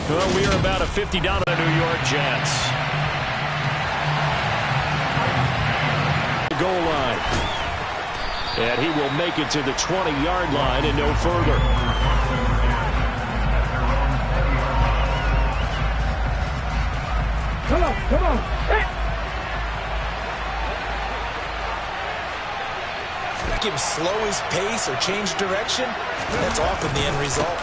Well, we are about a 50 down on the New York Jets. Goal line. And he will make it to the 20-yard line and no further. Come on, come on. Hey. Give him slow his pace or change direction. That's often the end result.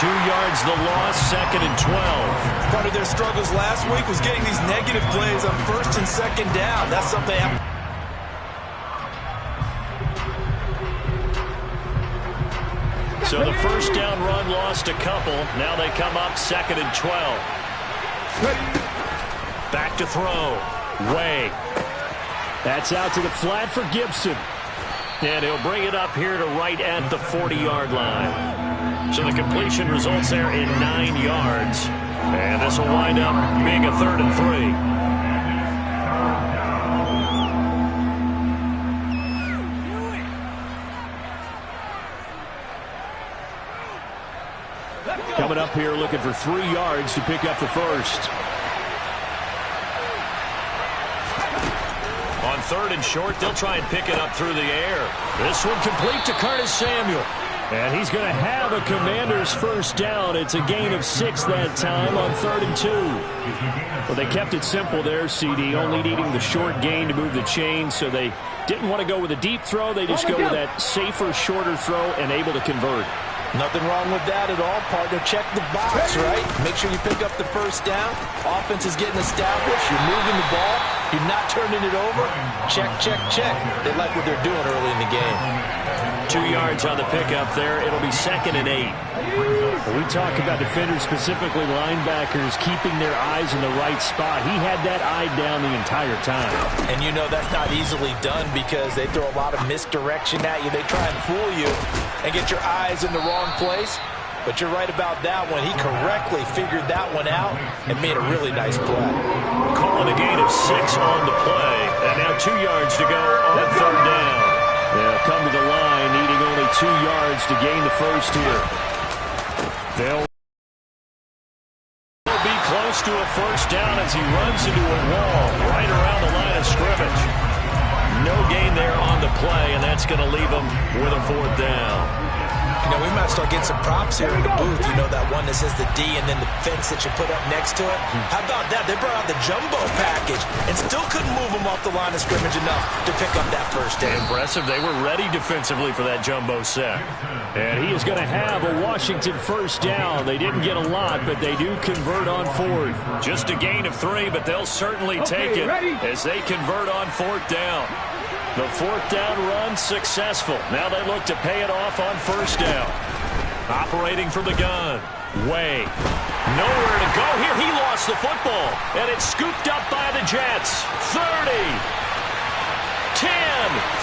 2 yards the loss, 2nd and 12. Part of their struggles last week was getting these negative plays on 1st and 2nd down. That's something they have. So the first down run lost a couple. Now they come up 2nd and 12. Back to throw. Way. That's out to the flat for Gibson. And he'll bring it up here to right at the 40-yard line. So the completion results there in 9 yards. And this will wind up being a 3rd and 3. Coming up here looking for 3 yards to pick up the first. On 3rd and short, they'll try and pick it up through the air. This one complete to Curtis Samuel. And he's going to have a Commander's first down. It's a gain of 6 that time on 3rd and 2. Well, they kept it simple there, CD, only needing the short gain to move the chains, so they didn't want to go with a deep throw. They just go with that safer, shorter throw and able to convert. Nothing wrong with that at all, partner. Check the box, right? Make sure you pick up the first down. Offense is getting established. You're moving the ball. You're not turning it over. Check, check, check. They like what they're doing early in the game. 2 yards on the pickup there. It'll be 2nd and 8. When we talk about defenders, specifically linebackers, keeping their eyes in the right spot. He had that eye down the entire time. And you know that's not easily done because they throw a lot of misdirection at you. They try and fool you and get your eyes in the wrong place. But you're right about that one. He correctly figured that one out and made a really nice play. Calling a gain of 6 on the play. And now 2 yards to go on 3rd down. They'll come to the line, needing only 2 yards to gain the first here. They'll be close to a first down as he runs into a wall right around the line of scrimmage. No gain there on the play, and that's going to leave him with a 4th down. You know, we might start getting some props here in the booth. You know, that one that says the D and then the fence that you put up next to it. How about that? They brought out the jumbo package and still couldn't move them off the line of scrimmage enough to pick up that first down. Impressive. They were ready defensively for that jumbo set. And he is going to have a Washington first down. They didn't get a lot, but they do convert on 4th. Just a gain of 3, but they'll certainly take it as they convert on 4th down. The 4th down run successful. Now they look to pay it off on 1st down. Operating from the gun. Way. Nowhere to go here. He lost the football. And it's scooped up by the Jets. 30. 10.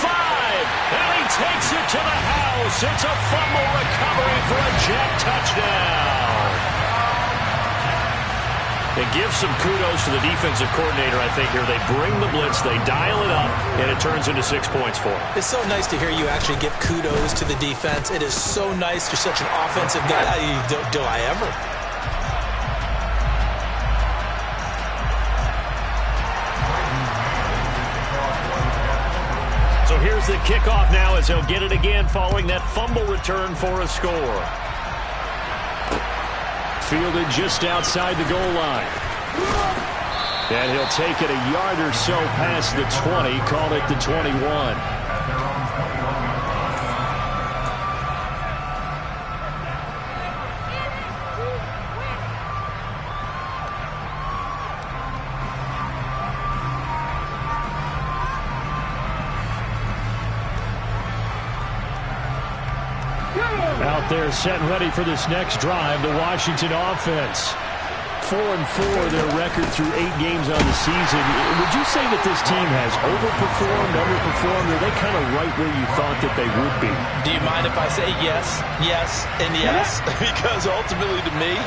5. And he takes it to the house. It's a fumble recovery for a Jet touchdown. It gives some kudos to the defensive coordinator, I think, here. They bring the blitz, they dial it up, and it turns into 6 points for them. It's so nice to hear you actually give kudos to the defense. It is so nice. You're such an offensive guy. Do I ever? So here's the kickoff now as he'll get it again following that fumble return for a score. Fielded just outside the goal line. And he'll take it a yard or so past the 20, call it the 21. Out there set ready for this next drive, the Washington offense. 4-4, their record through 8 games on the season. Would you say that this team has overperformed, underperformed, or are they kind of right where you thought that they would be? Do you mind if I say yes, yes, and yes? Because ultimately to me,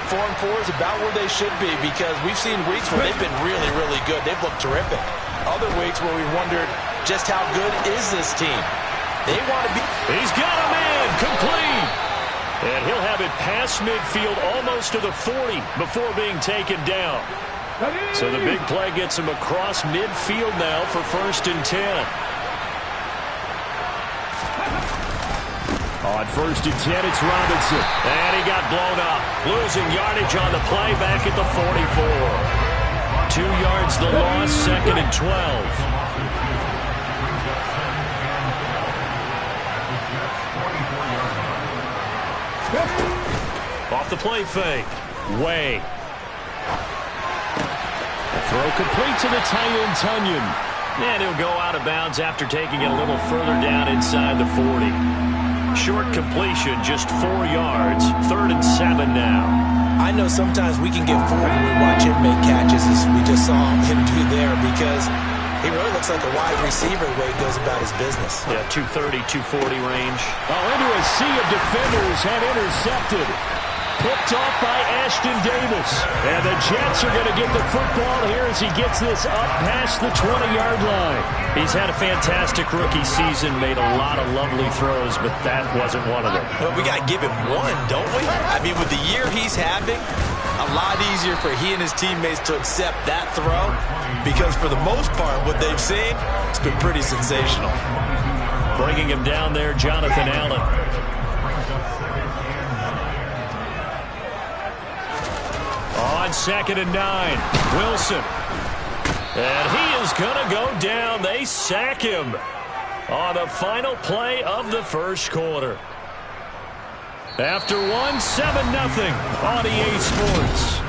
4-4 is about where they should be because we've seen weeks where they've been really, really good. They've looked terrific. Other weeks where we wondered just how good is this team. They want to be. He's got a man complete. And he'll past midfield, almost to the 40, before being taken down. So the big play gets him across midfield now for 1st and 10. On 1st and 10, it's Robinson. And he got blown up. Losing yardage on the play back at the 44. 2 yards the loss, 2nd and 12. Off the play fake. Way. Throw complete to the tight end, Tunyon. And he'll go out of bounds after taking it a little further down inside the 40. Short completion, just 4 yards. 3rd and 7 now. I know sometimes we can get fooled when we watch him make catches, as we just saw him do there, because he really looks like a wide receiver the way he goes about his business. Yeah, 230, 240 range. Oh, into a sea of defenders and intercepted. Picked off by Ashton Davis. And the Jets are going to get the football here as he gets this up past the 20-yard line. He's had a fantastic rookie season, made a lot of lovely throws, but that wasn't one of them. Well, we got to give him one, don't we? I mean, with the year he's having, a lot easier for he and his teammates to accept that throw, because for the most part, what they've seen, it's been pretty sensational. Bringing him down there, Jonathan Allen. On 2nd and 9, Wilson. And he is going to go down. They sack him on the final play of the 1st quarter. After one, 7-0 on EA Sports.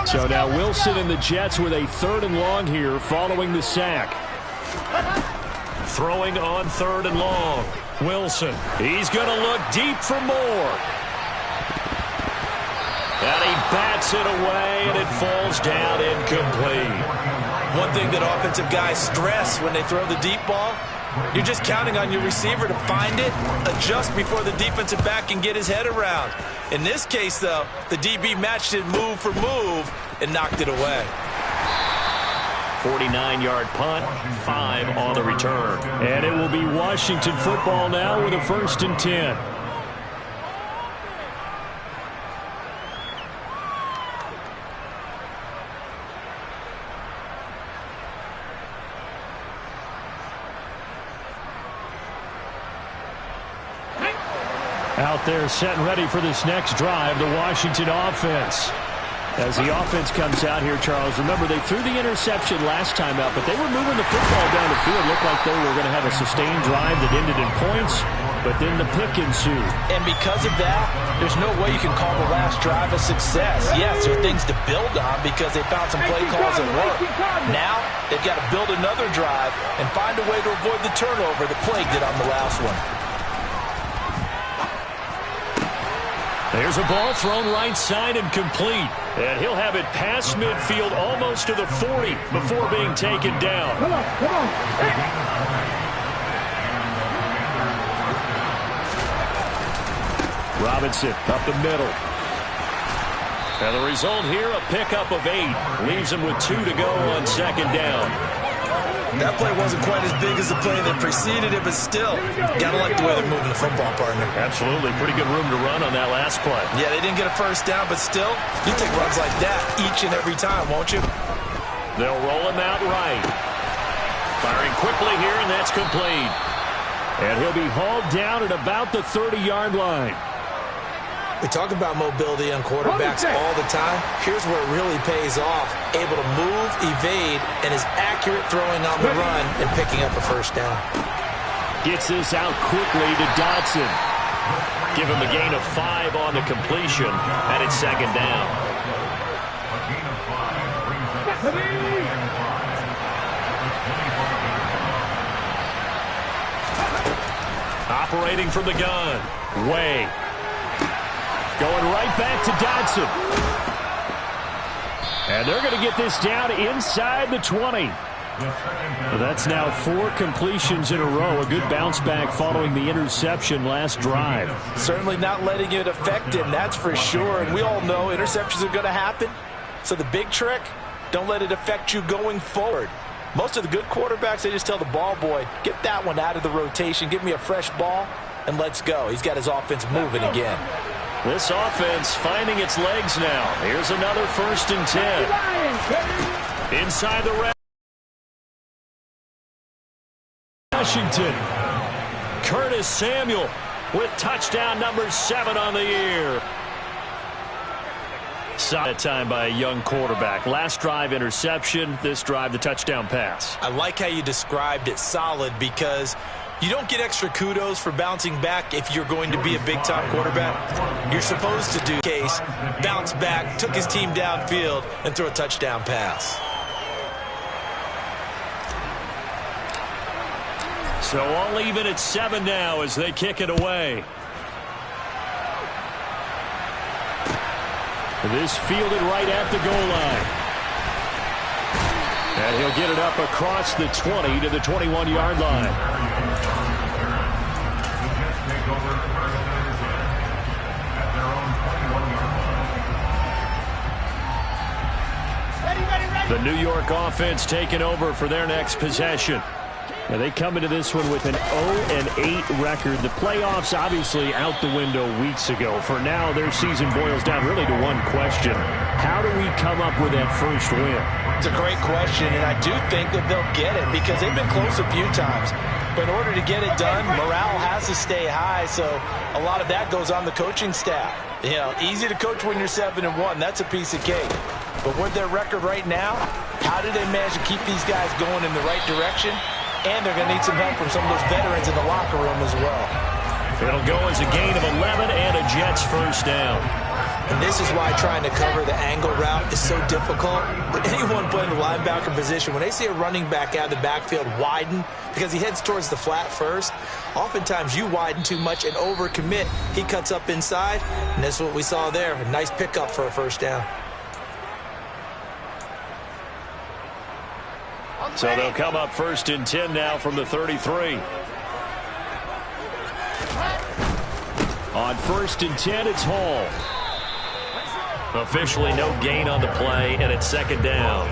So now Wilson and the Jets with a 3rd and long here following the sack. Throwing on 3rd and long. Wilson. He's going to look deep for more. And he bats it away, and it falls down incomplete. One thing that offensive guys stress when they throw the deep ball, you're just counting on your receiver to find it, adjust before the defensive back can get his head around. In this case, though, the DB matched it move for move and knocked it away. 49-yard punt, 5 on the return. And it will be Washington football now with a 1st and 10. Out there set and ready for this next drive, the Washington offense. As the offense comes out here, Charles, remember they threw the interception last time out, but they were moving the football down the field. Looked like they were going to have a sustained drive that ended in points, but then the pick ensued. And because of that, there's no way you can call the last drive a success. Yes, there are things to build on because they found some play calls that work. Now, they've got to build another drive and find a way to avoid the turnover that plagued it on the last one. There's a ball thrown right side and complete. And he'll have it past midfield almost to the 40 before being taken down. Come on. Hey. Robinson up the middle. And the result here, a pickup of 8. Leaves him with 2 to go on 2nd down. That play wasn't quite as big as the play that preceded it, but still, gotta like the way they're moving the football, partner. Absolutely. Pretty good room to run on that last play. Yeah, they didn't get a 1st down, but still, you take runs like that each and every time, won't you? They'll roll him out right. Firing quickly here, and that's complete. And he'll be hauled down at about the 30-yard line. We talk about mobility on quarterbacks all the time. Here's where it really pays off. Able to move, evade, and is accurate throwing on the run and picking up a 1st down. Gets this out quickly to Dotson. Give him a gain of 5 on the completion, and it's 2nd down. Operating from the gun. Way. Going right back to Dotson. And they're going to get this down inside the 20. That's now 4 completions in a row. A good bounce back following the interception last drive. Certainly not letting it affect him, that's for sure. And we all know interceptions are going to happen. So the big trick, don't let it affect you going forward. Most of the good quarterbacks, they just tell the ball boy, get that one out of the rotation, give me a fresh ball, and let's go. He's got his offense moving again. This offense finding its legs now. Here's another 1st and 10. Inside the red. Washington. Curtis Samuel with touchdown number 7 on the year. Solid time by a young quarterback. Last drive, interception. This drive, the touchdown pass. I like how you described it, solid, because you don't get extra kudos for bouncing back if you're going to be a big-time quarterback. You're supposed to do case, bounce back, took his team downfield, and throw a touchdown pass. So all even at 7 now as they kick it away. This fielded right at the goal line. And he'll get it up across the 20 to the 21-yard line. The New York offense taking over for their next possession. Now they come into this one with an 0-8 record. The playoffs obviously out the window weeks ago. For now, their season boils down really to one question. How do we come up with that first win? It's a great question, and I do think that they'll get it because they've been close a few times. But in order to get it done, morale has to stay high, so a lot of that goes on the coaching staff. You know, easy to coach when you're 7-1. That's a piece of cake. But with their record right now, how do they manage to keep these guys going in the right direction? And they're going to need some help from some of those veterans in the locker room as well. It'll go as a gain of 11 and a Jets first down. And this is why trying to cover the angle route is so difficult. Anyone playing the linebacker position, when they see a running back out of the backfield widen because he heads towards the flat first, oftentimes you widen too much and overcommit. He cuts up inside, and that's what we saw there. A nice pickup for a first down. So they'll come up 1st and 10 now from the 33. On 1st and 10, it's Hall. Officially no gain on the play, and it's 2nd down.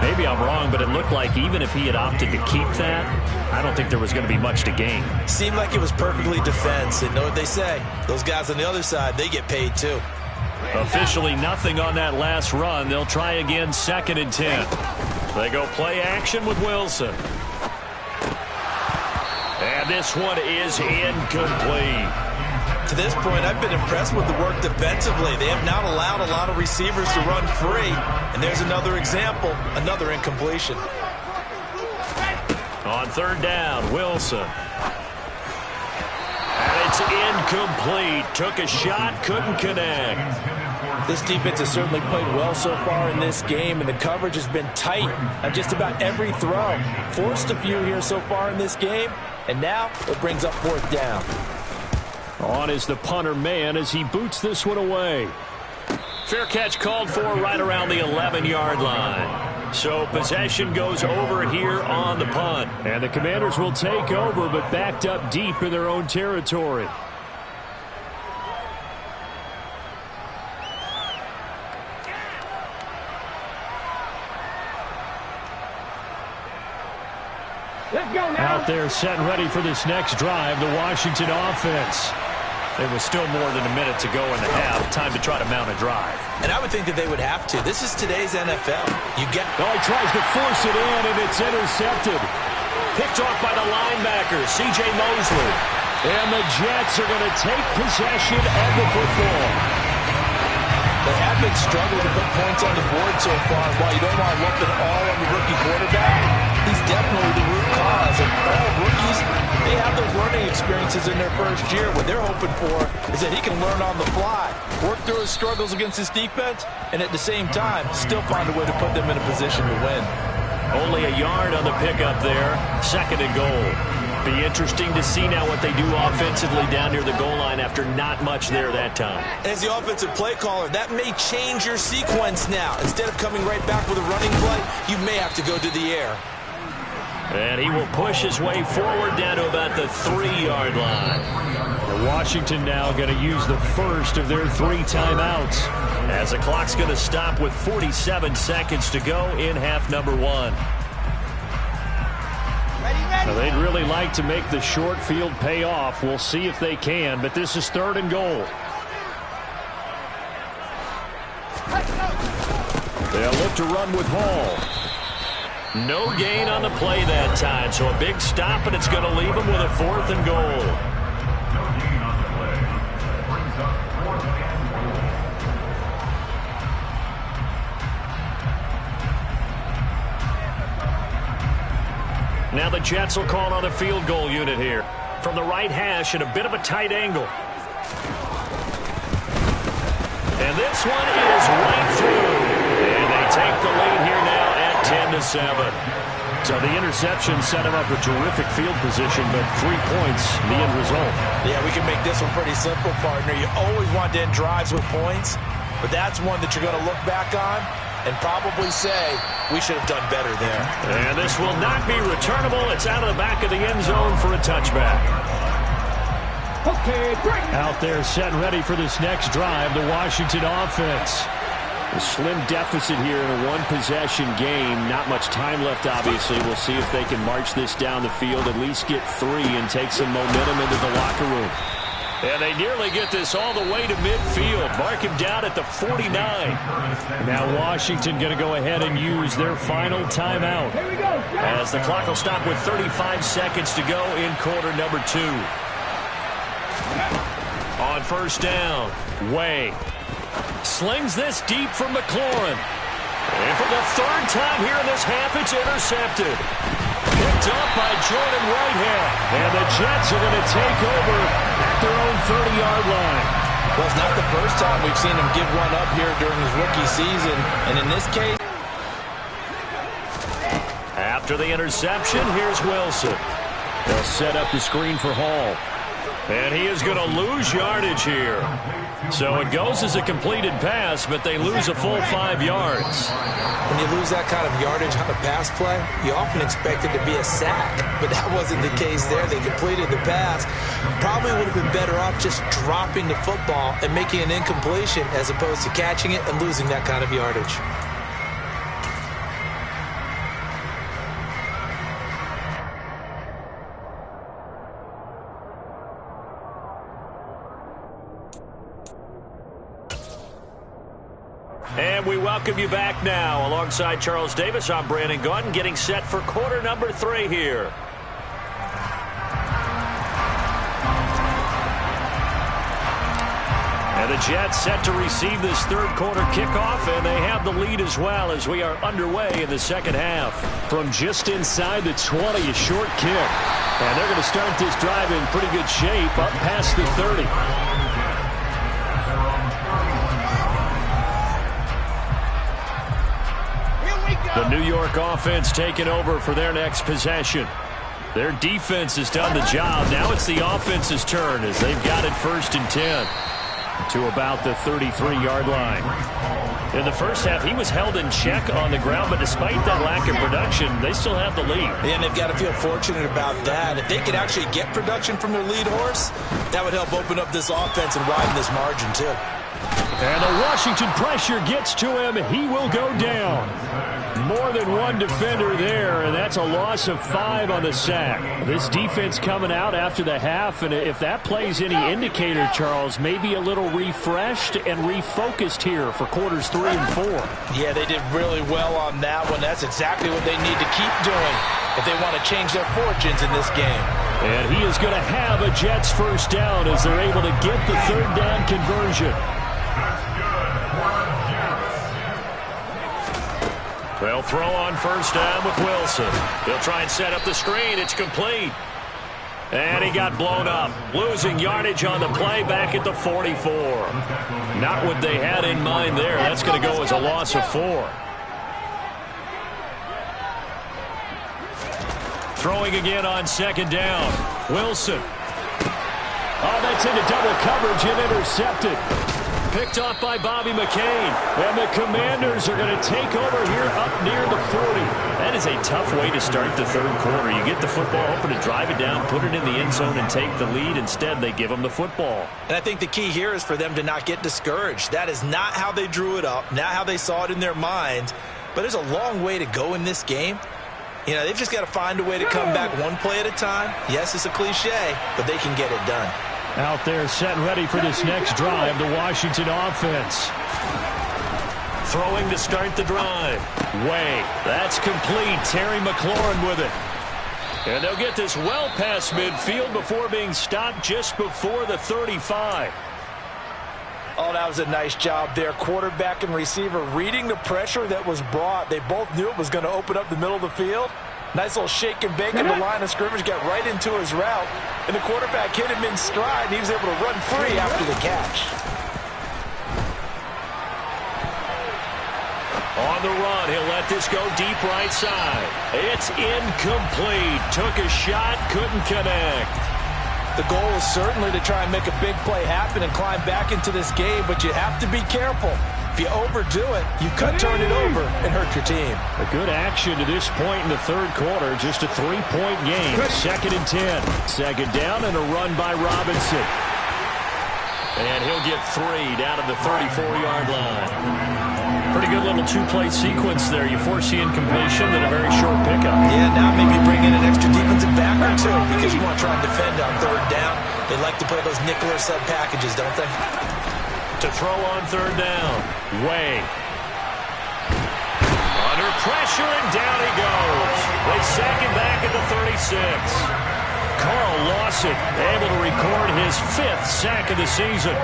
Maybe I'm wrong, but it looked like even if he had opted to keep that, I don't think there was going to be much to gain. Seemed like it was perfectly defense, and know what they say. Those guys on the other side, they get paid too. Officially nothing on that last run. They'll try again 2nd and 10. They go play action with Wilson. And this one is incomplete. To this point, I've been impressed with the work defensively. They have not allowed a lot of receivers to run free. And there's another example, another incompletion. On 3rd down, Wilson. And it's incomplete. Took a shot, couldn't connect. This defense has certainly played well so far in this game, and the coverage has been tight on just about every throw. Forced a few here so far in this game, and now it brings up 4th down. On is the punter man as he boots this one away. Fair catch called for right around the 11-yard line. So possession goes over here on the punt. And the Commanders will take over, but backed up deep in their own territory. Out there set and ready for this next drive, the Washington offense. There was still more than a minute to go in the half. Time to try to mount a drive. And I would think that they would have to. This is today's NFL. He tries to force it in, and it's intercepted. Picked off by the linebacker, C.J. Mosley. And the Jets are going to take possession of the football. They have been struggling to put points on the board so far. While you don't want to lump it all on the rookie quarterback, he's definitely the root cause. And all rookies, they have those learning experiences in their first year. What they're hoping for is that he can learn on the fly, work through his struggles against his defense, and at the same time, still find a way to put them in a position to win. Only a yard on the pickup there. 2nd and goal. Be interesting to see now what they do offensively down near the goal line after not much there that time. As the offensive play caller, that may change your sequence now. Instead of coming right back with a running play, you may have to go to the air. And he will push his way forward down to about the 3-yard line. Washington now going to use the first of their 3 timeouts as as the clock's going to stop with 47 seconds to go in half number one. Now, they'd really like to make the short field pay off. We'll see if they can, but this is 3rd and goal. They'll look to run with Hall. No gain on the play that time, so a big stop, and it's going to leave them with a 4th and goal. Now the Jets will call on a field goal unit here. From the right hash at a bit of a tight angle. And this one is right through. And they take the lead here now at 10-7. So the interception set him up with terrific field position, but 3 points, the end result. Yeah, we can make this one pretty simple, partner. You always want to end drives with points, but that's one that you're going to look back on and probably say, we should have done better there. And this will not be returnable. It's out of the back of the end zone for a touchback. Okay, break. Out there set and ready for this next drive, the Washington offense. A slim deficit here in a one-possession game. Not much time left, obviously. We'll see if they can march this down the field, at least get 3 and take some momentum into the locker room. And they nearly get this all the way to midfield. Mark him down at the 49. Now Washington going to go ahead and use their final timeout. Here we go. As the clock will stop with 35 seconds to go in quarter number 2. On first down, Way slings this deep from McLaurin. And for the 3rd time here in this half, it's intercepted. Picked up by Jordan Whitehead. And the Jets are going to take over at their own 30-yard line. Well, it's not the first time we've seen him give one up here during his rookie season. And in this case, after the interception, here's Wilson. They'll set up the screen for Hall. And he is going to lose yardage here. So it goes as a completed pass, but they lose a full 5 yards. when you lose that kind of yardage on a pass play, you often expect it to be a sack, but that wasn't the case there. They completed the pass. Probably would have been better off just dropping the football and making an incompletion as opposed to catching it and losing that kind of yardage. And we welcome you back now. Alongside Charles Davis, I'm Brandon Gaudin, getting set for quarter number 3 here. And the Jets set to receive this third quarter kickoff, and they have the lead as well as we are underway in the second half. From just inside the 20, a short kick. And they're going to start this drive in pretty good shape up past the 30. The New York offense taking over for their next possession. Their defense has done the job. Now it's the offense's turn as they've got it 1st and 10 to about the 33-yard line. In the first half, he was held in check on the ground, but despite that lack of production, they still have the lead. And they've got to feel fortunate about that. If they could actually get production from their lead horse, that would help open up this offense and widen this margin too. And the Washington pressure gets to him. He will go down. More than one defender there, and that's a loss of 5 on the sack. This defense coming out after the half, and if that plays any indicator, Charles, maybe a little refreshed and refocused here for quarters 3 and 4. Yeah, they did really well on that one. That's exactly what they need to keep doing if they want to change their fortunes in this game. And he is going to have a Jets first down as they're able to get the third down conversion. They'll throw on first down with Wilson. He'll try and set up the screen. It's complete. And he got blown up. Losing yardage on the play back at the 44. Not what they had in mind there. That's going to go as a loss of 4. Throwing again on second down. Wilson. Oh, that's into double coverage and intercepted. picked off by Bobby McCain. And the Commanders are going to take over here up near the 40. That is a tough way to start the third quarter. You get the football, hoping to drive it down, put it in the end zone, and take the lead. Instead, they give them the football. And I think the key here is for them to not get discouraged. That is not how they drew it up, not how they saw it in their minds. But there's a long way to go in this game. You know, they've just got to find a way to come back one play at a time. Yes, it's a cliche, but they can get it done. Out there set and ready for this next drive, the Washington offense. Throwing to start the drive. Way. That's complete. Terry McLaurin with it. And they'll get this well past midfield before being stopped just before the 35. Oh, that was a nice job there. Quarterback and receiver reading the pressure that was brought. They both knew it was going to open up the middle of the field. Nice little shake and bake in the line of scrimmage, got right into his route. And the quarterback hit him in stride, and he was able to run free after the catch. On the run, he'll let this go deep right side. It's incomplete. Took a shot, couldn't connect. The goal is certainly to try and make a big play happen and climb back into this game, but you have to be careful. If you overdo it, you could turn it over and hurt your team. A good action to this point in the third quarter. Just a 3-point game. 2nd and 10. Second down and a run by Robinson. And he'll get 3 down to the 34-yard line. Pretty good little two-play sequence there. You force the incompletion, then a very short pickup. Yeah, now maybe bring in an extra defensive back or two because you want to try and defend on third down. They like to play those nickel or sub packages, don't they? To throw on third down. Way. Under pressure, and down he goes. They sack him back at the 36. Carl Lawson able to record his 5th sack of the season.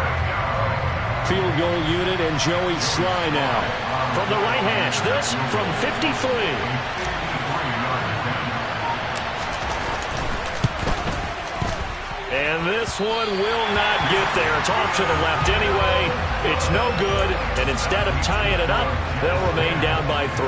Field goal unit and Joey Sly now. From the right hash, this from 53. And this one will not get there. It's off to the left anyway. It's no good. And instead of tying it up, they'll remain down by 3.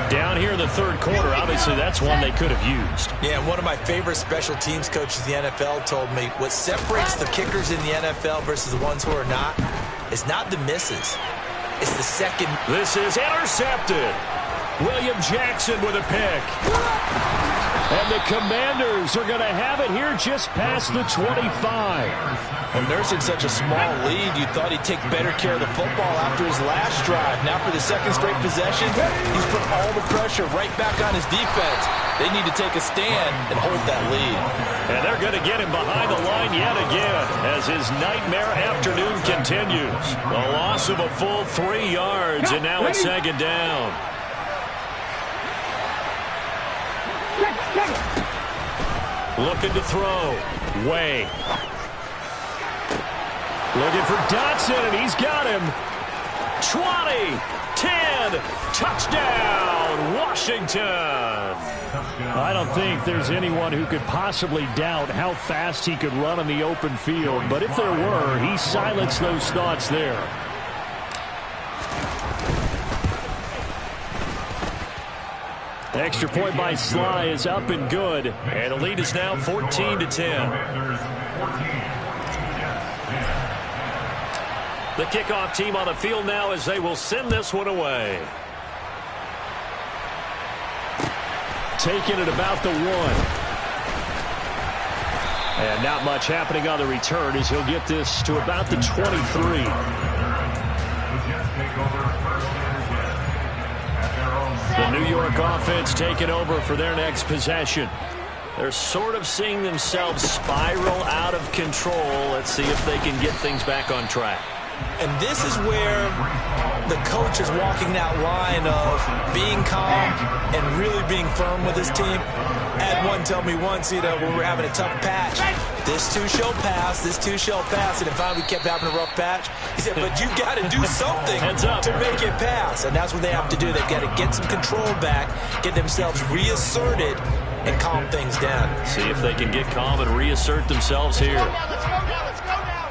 Down here in the third quarter, obviously that's one they could have used. Yeah, one of my favorite special teams coaches in the NFL told me what separates the kickers in the NFL versus the ones who are not is not the misses. It's the second. This is intercepted. William Jackson with a pick. And the Commanders are going to have it here just past the 25. Well, nursing such a small lead, you thought he'd take better care of the football after his last drive. Now for the second straight possession, he's put all the pressure right back on his defense. They need to take a stand and hold that lead. And they're going to get him behind the line yet again as his nightmare afternoon continues. A loss of a full 3 yards, and now it's second down. Looking to throw. Way. Looking for Dotson, and he's got him. 20, 10, touchdown, Washington. I don't think there's anyone who could possibly doubt how fast he could run on the open field, but if there were, he silenced those thoughts there. Extra point by Sly is up and good, and the lead is now 14-10. The kickoff team on the field now as they will send this one away. Taking it about the 1. And not much happening on the return as he'll get this to about the 23. The New York offense taking over for their next possession. They're sort of seeing themselves spiral out of control. Let's see if they can get things back on track. And this is where the coach is walking that line of being calm and really being firm with his team. Had one tell me once, when we're having a tough patch, this too shall pass, this too shall pass. And if finally we kept having a rough patch, he said, but you got to do something to make it pass. And that's what they have to do. They've got to get some control back, get themselves reasserted, and calm things down. See if they can get calm and reassert themselves here. Let's go now.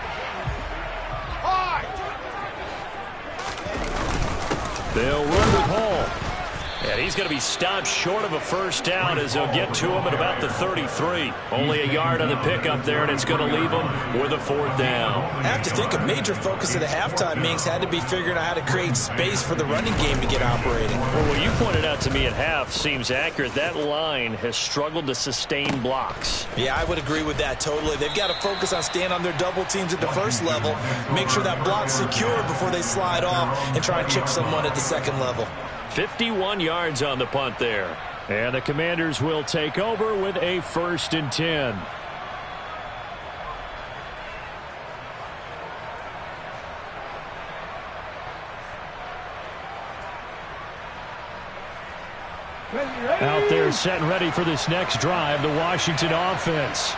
They'll run with Hall. And he's going to be stopped short of a first down as they'll get to him at about the 33. Only a yard on the pickup there, and it's going to leave him with a fourth down. I have to think a major focus of the halftime meetings had to be figuring out how to create space for the running game to get operating. Well, what you pointed out to me at half seems accurate. That line has struggled to sustain blocks. Yeah, I would agree with that totally. They've got to focus on staying on their double teams at the first level, make sure that block's secure before they slide off and try and chip someone at the second level. 51 yards on the punt there. And the Commanders will take over with a 1st and 10. Out there set and ready for this next drive, the Washington offense.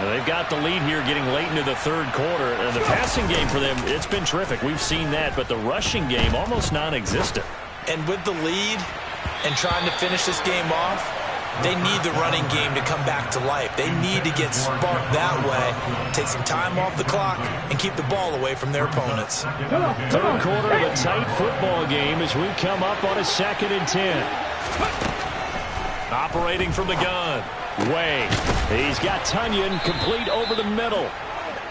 Now they've got the lead here getting late into the third quarter. And the passing game for them, it's been terrific. We've seen that, but the rushing game almost non-existent. And with the lead and trying to finish this game off, they need the running game to come back to life. They need to get sparked that way, take some time off the clock, and keep the ball away from their opponents. Third quarter of a tight football game as we come up on a 2nd and 10. Operating from the gun. Way. He's got Tunyon complete over the middle.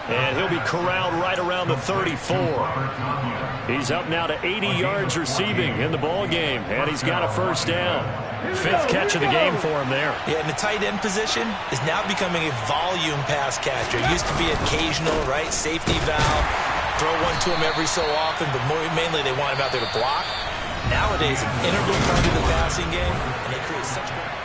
And he'll be corralled right around the 34. He's up now to 80 yards receiving in the ball game, and he's got a first down. 5th catch of the game for him there. Yeah, and the tight end position is now becoming a volume pass catcher. It used to be occasional, right? Safety valve. Throw one to him every so often, but mainly they want him out there to block. Nowadays, an integral part of the passing game, and they create such great...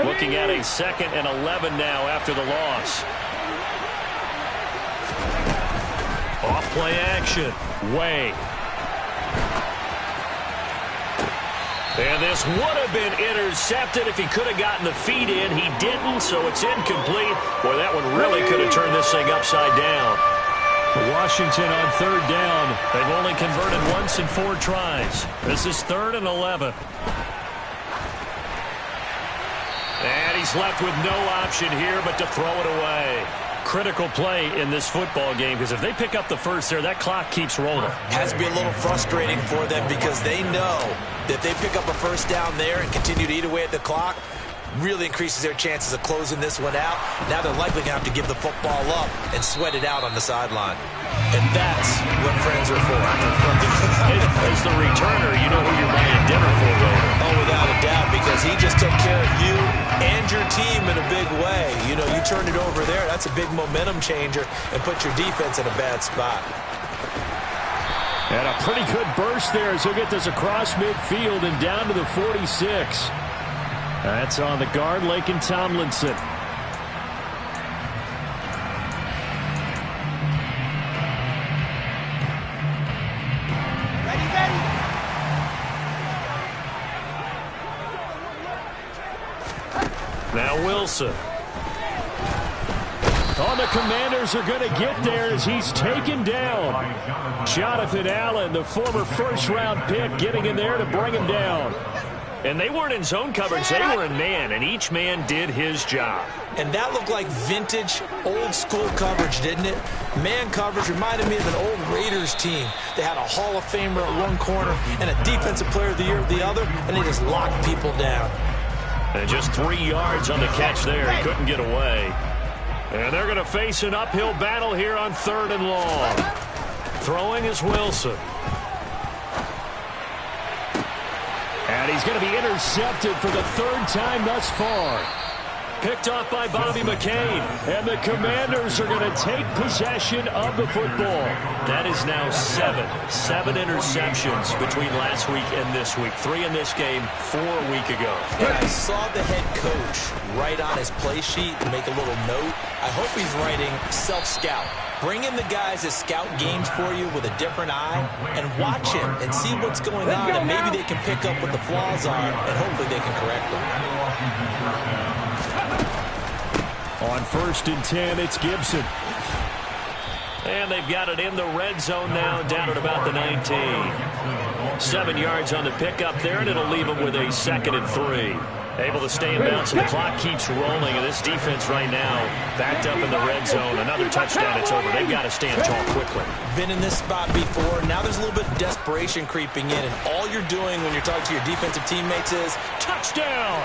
Looking at a 2nd and 11 now after the loss. Off play action. Way. And this would have been intercepted if he could have gotten the feet in. He didn't, so it's incomplete. Boy, that one really could have turned this thing upside down. Washington on 3rd down. They've only converted once in 4 tries. This is 3rd and 11. And he's left with no option here but to throw it away. Critical play in this football game because if they pick up the first there, that clock keeps rolling. Has to be a little frustrating for them because they know that if they pick up a first down there and continue to eat away at the clock, really increases their chances of closing this one out. Now they're likely going to have to give the football up and sweat it out on the sideline. And that's what friends are for. As the returner, you know who you're buying dinner for, though. Oh, without a doubt, because he just took care of you and your team in a big way. You know, you turned it over there. That's a big momentum changer and put your defense in a bad spot. And a pretty good burst there as he'll get this across midfield and down to the 46. That's on the guard, Laken Tomlinson. Now Wilson. Oh, the Commanders are going to get there as he's taken down. Jonathan Allen, the former first-round pick, getting in there to bring him down. And they weren't in zone coverage. They were in man, and each man did his job. And that looked like vintage, old-school coverage, didn't it? Man coverage reminded me of an old Raiders team. They had a Hall of Famer at one corner and a Defensive Player of the Year at the other, and they just locked people down. And just 3 yards on the catch there. He couldn't get away. And they're going to face an uphill battle here on 3rd and long. Throwing is Wilson. And he's going to be intercepted for the 3rd time thus far. Picked off by Bobby McCain. And the Commanders are going to take possession of the football. That is now 7 interceptions between last week and this week. 3 in this game, 4 a week ago. And I saw the head coach write on his play sheet and make a little note. I hope he's writing self-scout. Bring in the guys that scout games for you with a different eye and watch him and see what's going on, and maybe they can pick up what the flaws are, and hopefully they can correct them. On 1st and 10, it's Gibson. And they've got it in the red zone now, down at about the 19. 7 yards on the pickup there, and it'll leave them with a 2nd and 3. Able to stay in bounds, and the clock keeps rolling. And this defense right now, backed up in the red zone. Another touchdown, it's over. They've got to stand tall quickly. Been in this spot before. Now there's a little bit of desperation creeping in. And all you're doing when you're talking to your defensive teammates is, touchdown!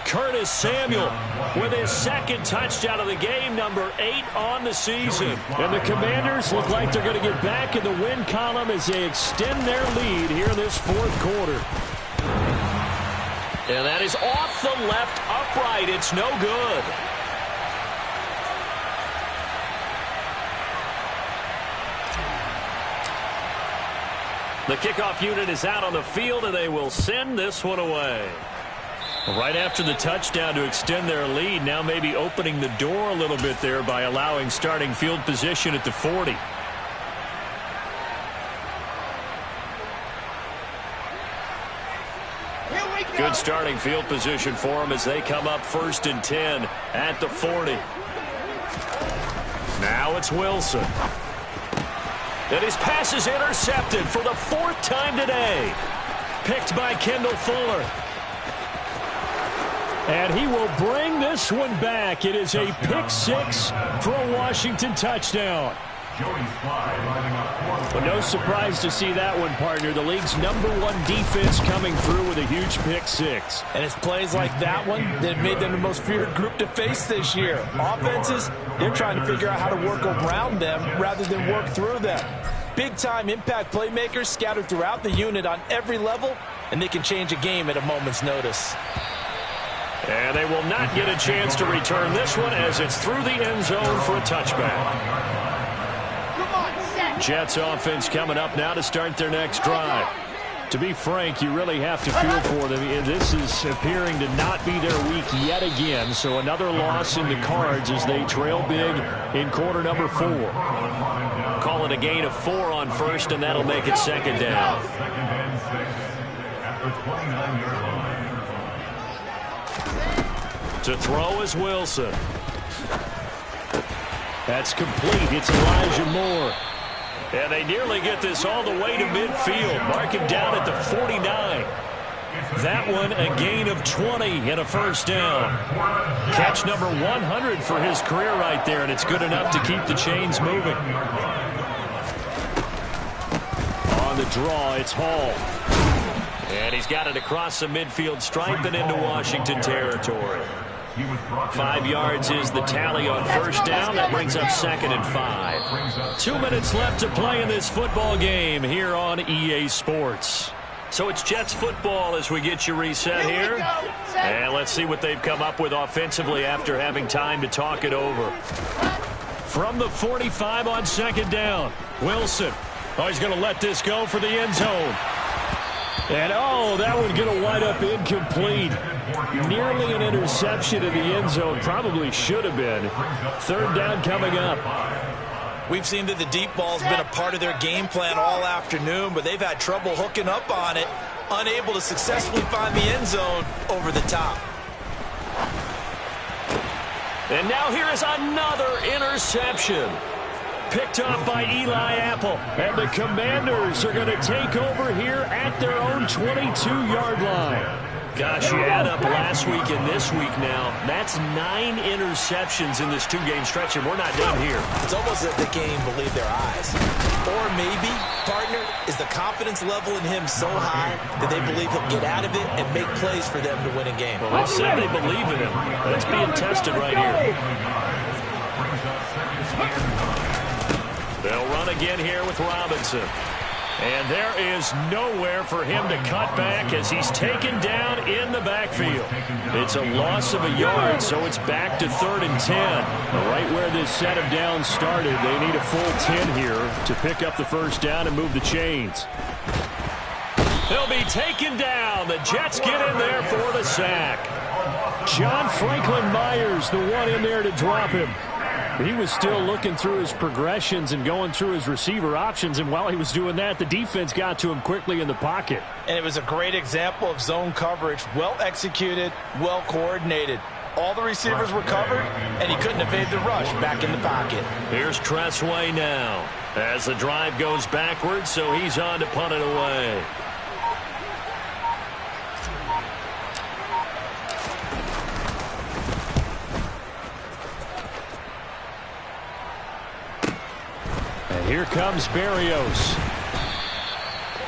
Curtis Samuel with his second touchdown of the game, number 8 on the season. And the Commanders look like they're going to get back in the win column as they extend their lead here in this fourth quarter. And that is off the left upright. It's no good. The kickoff unit is out on the field, and they will send this one away. Right after the touchdown to extend their lead, now maybe opening the door a little bit there by allowing starting field position at the 40. Good starting field position for them as they come up 1st and 10 at the 40. Now it's Wilson. And his pass is intercepted for the 4th time today. Picked by Kendall Fuller. And he will bring this one back. It is a pick 6 for a Washington touchdown. Well, no surprise to see that one, partner. The league's #1 defense coming through with a huge pick 6. And it's plays like that one that have made them the most feared group to face this year. Offenses, they're trying to figure out how to work around them rather than work through them. Big-time impact playmakers scattered throughout the unit on every level, and they can change a game at a moment's notice. And they will not get a chance to return this one as it's through the end zone for a touchback. Jets offense coming up now to start their next drive. To be frank, you really have to feel for them. This is appearing to not be their week yet again. So another loss in the cards as they trail big in quarter number 4. Call it a gain of 4 on first, and that'll make it 2nd down. To throw is Wilson. That's complete. It's Elijah Moore. And they nearly get this all the way to midfield. Mark him down at the 49. That one a gain of 20 and a 1st down. Catch number 100 for his career right there, and it's good enough to keep the chains moving. On the draw, it's Hall. And he's got it across the midfield stripe and into Washington territory. 5 yards is the tally on 1st down. That brings up 2nd and 5. 2 minutes left to play in this football game here on EA Sports. So it's Jets football as we get you reset here. And let's see what they've come up with offensively after having time to talk it over. From the 45 on 2nd down, Wilson. Oh, he's going to let this go for the end zone. And, oh, that one's going to wind up incomplete. Nearly an interception in the end zone. Probably should have been. 3rd down coming up. We've seen that the deep ball's been a part of their game plan all afternoon, but they've had trouble hooking up on it, unable to successfully find the end zone over the top. And now here is another interception. Picked up by Eli Apple. And the Commanders are going to take over here at their own 22-yard line. Gosh, you add up last week and this week now. That's 9 interceptions in this 2-game stretch, and we're not done here. It's almost that they can't even believe their eyes. Or maybe, partner, is the confidence level in him so high that they believe he'll get out of it and make plays for them to win a game. Well, they said they believe in him. That's being tested right here. They'll run again here with Robinson. And there is nowhere for him to cut back as he's taken down in the backfield. It's a loss of a yard, so it's back to 3rd and 10. Right where this set of downs started, they need a full 10 here to pick up the 1st down and move the chains. He'll be taken down. The Jets get in there for the sack. John Franklin Myers, the one in there to drop him. He was still looking through his progressions and going through his receiver options, and while he was doing that, the defense got to him quickly in the pocket. And it was a great example of zone coverage, well executed, well coordinated. All the receivers were covered, and he couldn't evade the rush back in the pocket. Here's Tressway now as the drive goes backwards, so he's on to punt it away. And here comes Berrios.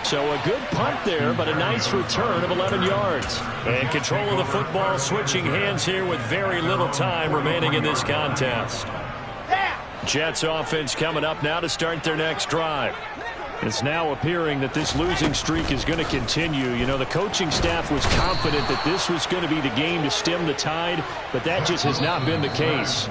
So a good punt there, but a nice return of 11 yards. And control of the football switching hands here with very little time remaining in this contest. Jets offense coming up now to start their next drive. It's now appearing that this losing streak is going to continue. You know, the coaching staff was confident that this was going to be the game to stem the tide, but that just has not been the case.